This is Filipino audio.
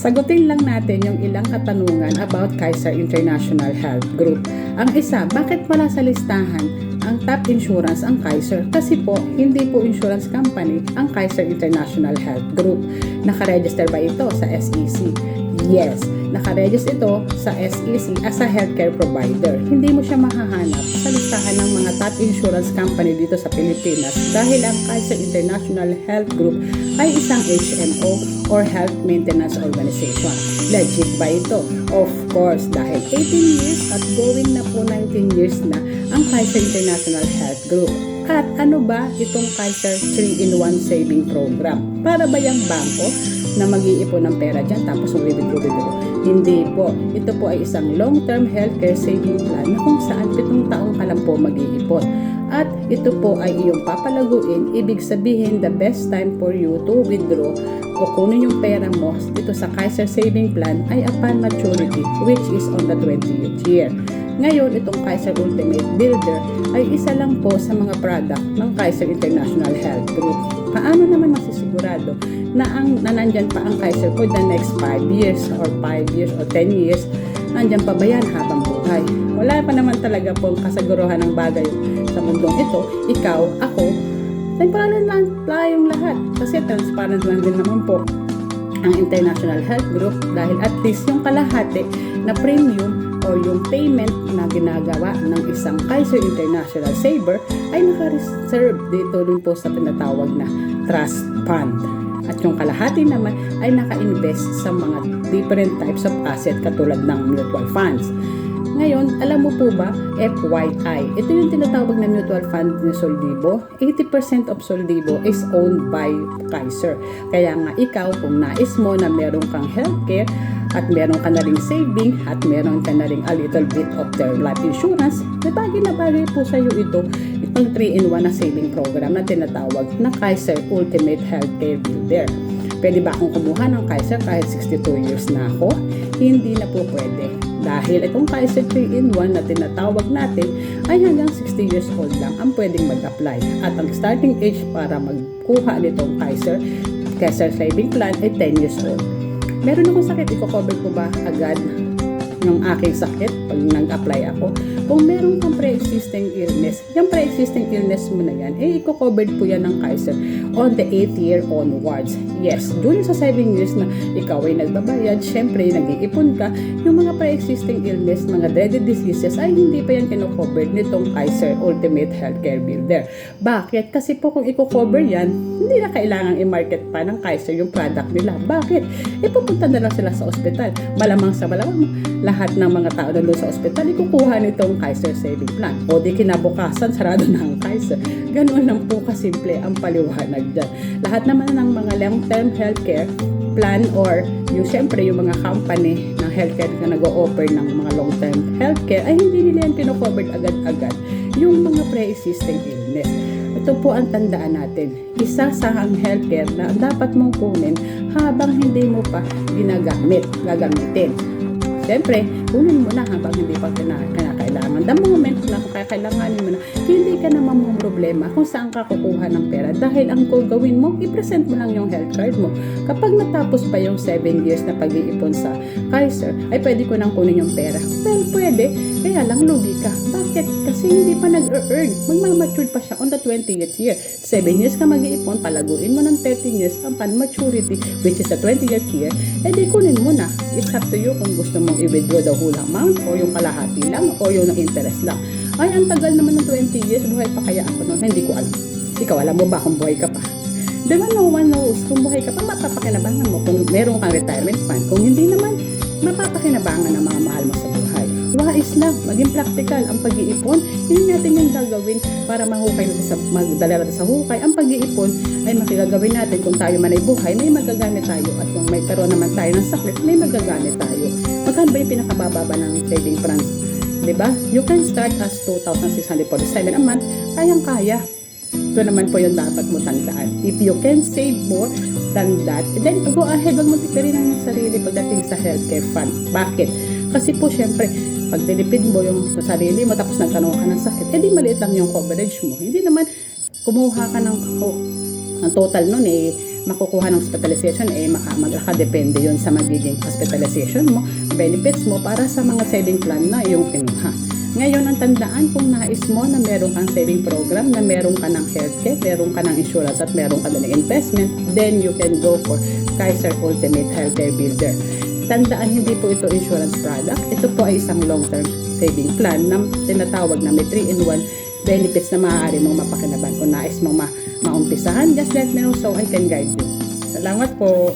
Sagutin lang natin yung ilang katanungan about Kaiser International Health Group. Ang isa, bakit wala sa listahan ang top insurance ang Kaiser? Kasi po, hindi po insurance company ang Kaiser International Health Group. Nakaregister ba ito sa SEC? Yes, nakaregister ito sa SEC as a healthcare provider. Hindi mo siya mahahanap sa listahan ng mga top insurance company dito sa Pilipinas dahil ang Kaiser International Health Group ay isang HMO or Health Maintenance Organization. Legit ba ito? Of course, dahil 18 years at going na po 19 years na ang Kaiser International Health Group. At ano ba itong Kaiser 3-in-1 Saving Program? Para ba yung bangko na mag-iipon ng pera dyan tapos withdraw? Hindi po. Ito po ay isang long-term healthcare saving plan na kung saan 7 taong ka lang po mag-iipon. At ito po ay iyong papalaguin. Ibig sabihin, the best time for you to withdraw o kunin yung pera mo dito sa Kaiser Saving Plan ay upon maturity, which is on the 20th year. Ngayon, itong Kaiser Ultimate Builder ay isa lang po sa mga product ng Kaiser International Health Group. Paano naman masisigurado na nandyan pa ang Kaiser for the next 5 years or 5 years or 10 years? Nandyan pa ba yan habang buhay? Wala pa naman talaga pong kasaguruhan ng bagay sa mundong ito. Ikaw, ako, transparent lang tayong lahat. Kasi transparent lang din naman po ang International Health Group dahil at least yung kalahati na premium o yung payment na ginagawa ng isang Kaiser International Saver ay naka-reserve dito din po sa tinatawag na trust fund. At yung kalahati naman ay naka-invest sa mga different types of asset katulad ng mutual funds. Ngayon, alam mo po ba, FYI, ito yung tinatawag na mutual fund ni Soldibo. 80% of Soldibo is owned by Kaiser. Kaya nga ikaw, kung nais mo na meron kang healthcare at meron ka na ring saving at meron ka na ring a little bit of their life insurance, na bagay po sa iyo ito, itong 3-in-1 na saving program na tinatawag na Kaiser Ultimate Healthcare Builder. Pwede ba akong kumuha ng Kaiser kahit 62 years na ako? Hindi na po pwede. Dahil itong Kaiser 3-in-1 na tinatawag natin ay hanggang 60 years old lang ang pwedeng mag-apply. At ang starting age para magkuha nitong Kaiser Saving Plan ay 10 years old. Meron akong sakit, i-cover ko ba agad ng aking sakit pag nag-apply ako? Kung meron kang pre-existing illness, yung pre-existing illness mo na yan, i-covered po yan ng Kaiser on the 8th year onwards. Yes, during sa 7 years na ikaw ay nagbabayad, syempre nag-iipon ka, yung mga pre-existing illness, mga dreaded diseases, ay hindi pa yan kino-covered nitong Kaiser Ultimate Healthcare Builder. Bakit? Kasi po kung i-cover yan, hindi na kailangang i-market pa ng Kaiser yung product nila. Bakit? Ipupunta na lang sila sa ospital. Malamang sa malamang, lahat ng mga tao na doon sa ospital, ikukuha nitong Kaiser Saving Plan. O di kinabukasan, sarado na ang Kaiser. Ganoon lang po kasimple ang paliwanag dyan. Lahat naman ng mga long-term healthcare plan or yung siyempre yung mga company ng healthcare na nag-o-offer ng mga long-term healthcare ay hindi nila yan pino-covered agad-agad yung mga pre-existing illness. Ito po ang tandaan natin. Isa sa ang healthcare na dapat mong kunin habang hindi mo pa gagamitin. Siyempre, kunin mo na habang hindi pa kinakailangan. The moment na kakailanganin mo na, hindi ka naman mong problema kung saan ka kukuha ng pera. Dahil ang gawin mo, i-present mo lang yung health card mo. Kapag natapos pa yung 7 years na pag-iipon sa Kaiser, ay pwede ko nang kunin yung pera. Well, pwede. Kaya lang, lugi ka. Bakit? Kasi hindi pa nag-earn. Magmamature pa siya on the 20th year. 7 years ka mag-iipon, palaguin mo ng 13 years upon maturity, which is the 20th year, edi kunin mo na. It's up to you kung gusto mong i-withdraw the whole amount o yung kalahati lang o yung interest lang. Ay, ang tagal naman ng 20 years, buhay pa kaya ako noon? Hindi ko alam. Ikaw, alam mo ba kung buhay ka pa? Diba, no one knows. Kung buhay ka pa, mapapakinabangan mo kung meron kang retirement fund. Kung hindi naman, mapapakinabangan ang mga mahal mo sa buhay. Wais lang, maging practical ang pag-iipon. Hindi natin yung gagawin para mahukay natin magdala natin sa hukay. Ang pag-iipon ay makigagawin natin kung tayo man ay buhay, may magagamit tayo. At kung may karoon naman tayo ng sakit, may magagamit tayo. Magkano ba yung pinakabababa ng saving plans? Diba? You can start as 2,647 a month. Kayang-kaya. Ito naman po yung dapat mo tandaan. If you can save more than that, then go ahead, wag mo tikarin ang sarili pagdating sa healthcare fund. Bakit? Kasi po syempre, pag tinipid mo yung sa sarili mo tapos nagkaroon ka ng sakit, edi maliit lang yung coverage mo. Hindi naman kumuha ka ng total nun makukuha ng hospitalization, makadepende yun sa magiging hospitalization mo, benefits mo para sa mga saving plan na iyong kinuha. Ngayon, ang tandaan, kung nais mo na meron kang saving program, na meron ka ng healthcare, meron ka ng insurance at meron ka ng investment, then you can go for Kaiser Ultimate Healthcare Builder. Tandaan, hindi po ito insurance product. Ito po ay isang long-term saving plan na tinatawag na may 3-in-1 benefits na maaari mong mapakinaban. Kung nais mong maumpisahan, just let me know so I can guide you. Salamat po!